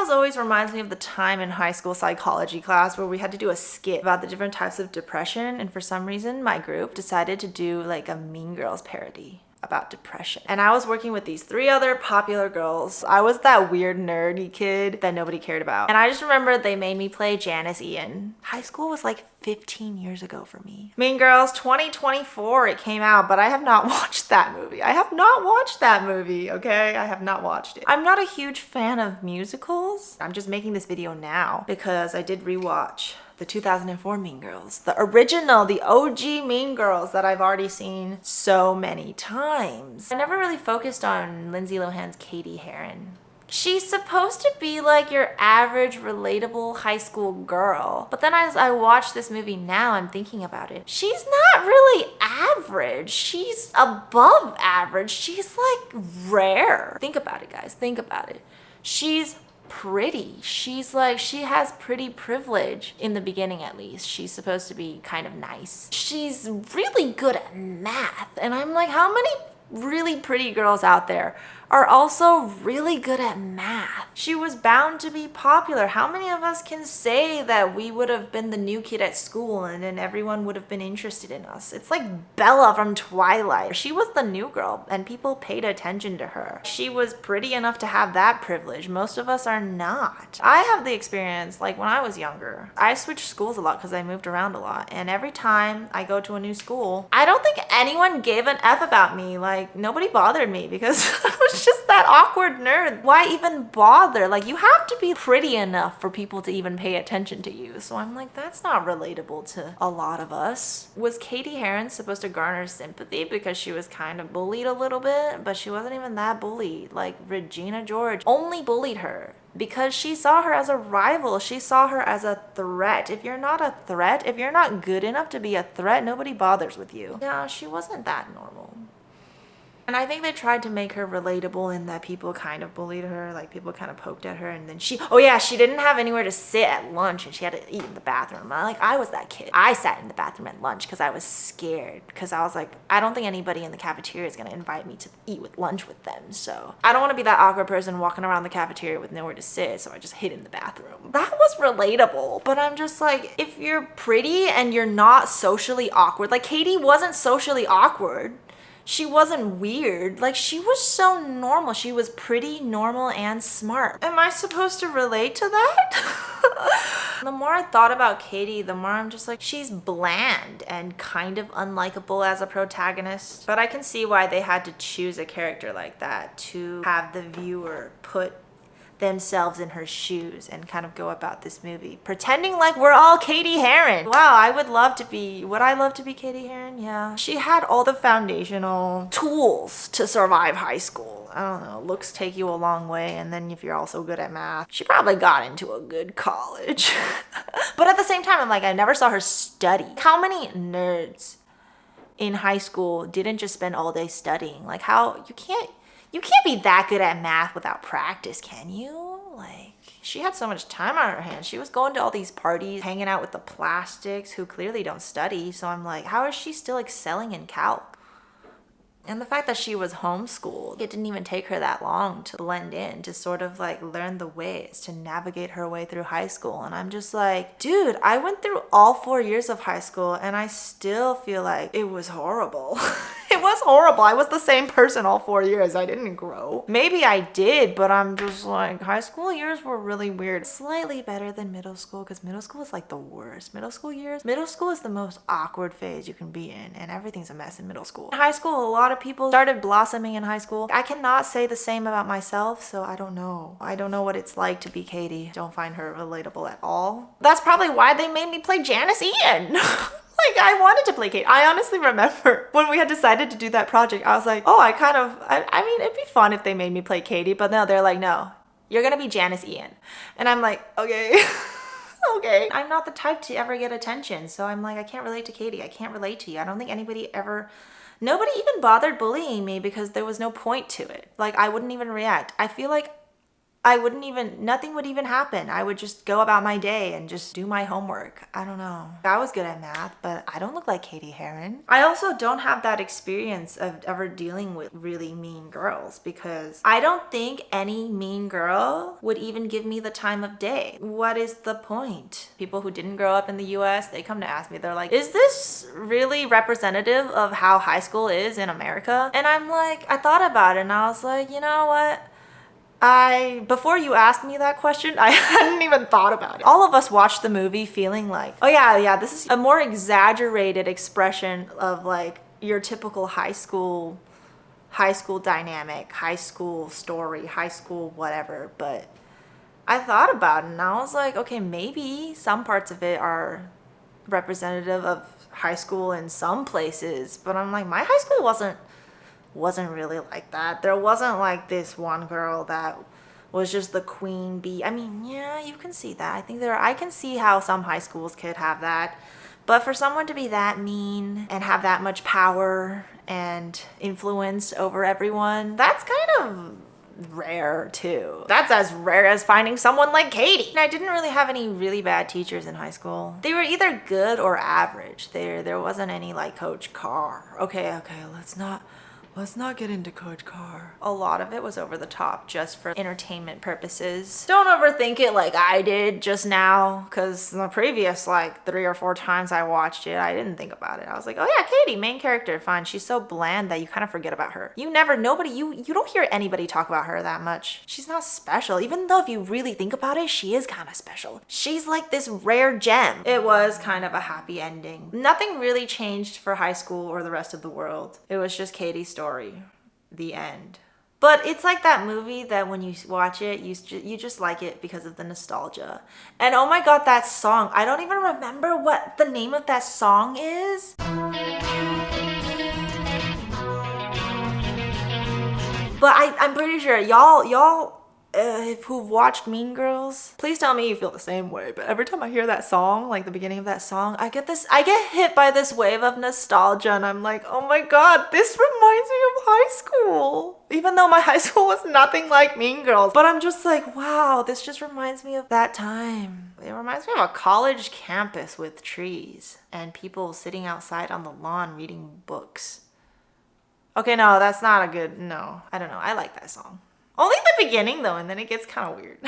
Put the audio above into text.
Girls always reminds me of the time in high school psychology class where we had to do a skit about the different types of depression, and for some reason my group decided to do like a Mean Girls parody about depression. And I was working with these 3 other popular girls. I was that weird nerdy kid that nobody cared about. And I just remember they made me play Janice Ian. High school was like 15 years ago for me. Mean Girls 2024, it came out, but I have not watched that movie. I have not watched that movie, okay? I have not watched it. I'm not a huge fan of musicals. I'm just making this video now because I did rewatch the 2004 Mean Girls, the original, the OG Mean Girls that I've already seen so many times. I never really focused on Lindsay Lohan's Cady Heron. She's supposed to be like your average, relatable high school girl. But then as I watch this movie now, I'm thinking about it. She's not really average. She's above average. She's like rare. Think about it, guys. Think about it. She's pretty. She's like, she has pretty privilege in the beginning at least. She's supposed to be kind of nice. She's really good at math. And I'm like, how many really pretty girls out there are also really good at math? She was bound to be popular. How many of us can say that we would have been the new kid at school and then everyone would have been interested in us? It's like Bella from Twilight. She was the new girl and people paid attention to her. She was pretty enough to have that privilege. Most of us are not. I have the experience, like when I was younger, I switched schools a lot because I moved around a lot. And every time I go to a new school, I don't think anyone gave an F about me. Like nobody bothered me because I was just that awkward nerd. Why even bother? Like you have to be pretty enough for people to even pay attention to you. So I'm like, that's not relatable to a lot of us. Was Cady Heron supposed to garner sympathy because she was kind of bullied a little bit? But she wasn't even that bullied. Like Regina George only bullied her because she saw her as a rival. She saw her as a threat. If you're not a threat, if you're not good enough to be a threat, nobody bothers with you. Yeah, she wasn't that normal. And I think they tried to make her relatable in that people kind of bullied her, like people kind of poked at her, and then she didn't have anywhere to sit at lunch and she had to eat in the bathroom. I was that kid. I sat in the bathroom at lunch because I was scared, because I was like, I don't think anybody in the cafeteria is going to invite me to eat with lunch with them. So I don't want to be that awkward person walking around the cafeteria with nowhere to sit, so I just hid in the bathroom. That was relatable, but I'm just like, if you're pretty and you're not socially awkward, like Cady wasn't socially awkward. She wasn't weird. Like, she was so normal. She was pretty, normal, and smart. Am I supposed to relate to that? The more I thought about Cady, the more I'm just like, she's bland and kind of unlikable as a protagonist. But I can see why they had to choose a character like that to have the viewer put themselves in her shoes and kind of go about this movie pretending like we're all Cady Heron. Wow, would I love to be Cady Heron? Yeah. She had all the foundational tools to survive high school. I don't know, looks take you a long way, and then if you're also good at math, she probably got into a good college. But at the same time, I'm like, I never saw her study. How many nerds in high school didn't just spend all day studying? Like, how you can't be that good at math without practice, can you? Like, she had so much time on her hands. She was going to all these parties, hanging out with the plastics who clearly don't study. So I'm like, how is she still excelling in calc? And the fact that she was homeschooled, it didn't even take her that long to blend in, to sort of like learn the ways to navigate her way through high school. And I'm just like, dude, I went through all 4 years of high school and I still feel like it was horrible. It was horrible. I was the same person all 4 years. I didn't grow. Maybe I did, but I'm just like, high school years were really weird. Slightly better than middle school, because middle school is like the worst. Middle school is the most awkward phase you can be in, and everything's a mess in middle school. In high school, a lot of people started blossoming in high school. I cannot say the same about myself, so I don't know. I don't know what it's like to be Cady. Don't find her relatable at all. That's probably why they made me play Janice Ian. Like, I wanted to play Cady. I honestly remember when we had decided to do that project, I was like, oh, I mean, it'd be fun if they made me play Cady, but no, they're like, no, you're gonna be Janice Ian. And I'm like, okay. Okay. I'm not the type to ever get attention, so I'm like, I can't relate to Cady. I can't relate to you. I don't think nobody even bothered bullying me because there was no point to it. Like, I wouldn't even react. I feel like nothing would even happen. I would just go about my day and just do my homework. I don't know. I was good at math, but I don't look like Cady Heron. I also don't have that experience of ever dealing with really mean girls because I don't think any mean girl would even give me the time of day. What is the point? People who didn't grow up in the US, they come to ask me, they're like, is this really representative of how high school is in America? And I'm like, I thought about it and I was like, you know what? Before you asked me that question, I hadn't even thought about it. All of us watched the movie feeling like, oh yeah, this is a more exaggerated expression of like your typical high school dynamic, high school story, high school whatever. But I thought about it and I was like, okay, maybe some parts of it are representative of high school in some places, but I'm like, my high school wasn't really like that. There wasn't like this one girl that was just the queen bee. I mean, yeah, you can see that. I can see how some high schools could have that. But for someone to be that mean and have that much power and influence over everyone, that's kind of rare too. That's as rare as finding someone like Cady. I didn't really have any really bad teachers in high school. They were either good or average. There wasn't any like Coach Carr. Okay, let's not get into Coach Carr. A lot of it was over the top just for entertainment purposes. Don't overthink it like I did just now, because the previous like 3 or 4 times I watched it, I didn't think about it. I was like, oh yeah, Cady, main character, fine. She's so bland that you kind of forget about her. You don't hear anybody talk about her that much. She's not special, even though if you really think about it, she is kind of special. She's like this rare gem. It was kind of a happy ending. Nothing really changed for high school or the rest of the world. It was just Cady's story. The end. But it's like that movie that when you watch it, you just like it because of the nostalgia. And oh my god, that song. I don't even remember what the name of that song is. But I'm pretty sure y'all who've watched Mean Girls, please tell me you feel the same way. But every time I hear that song, like the beginning of that song, I get hit by this wave of nostalgia and I'm like, oh my god, this reminds me of high school. Even though my high school was nothing like Mean Girls. But I'm just like, wow, this just reminds me of that time. It reminds me of a college campus with trees and people sitting outside on the lawn reading books. Okay, no, that's not a good, no. I don't know, I like that song. Only the beginning though, and then it gets kind of weird.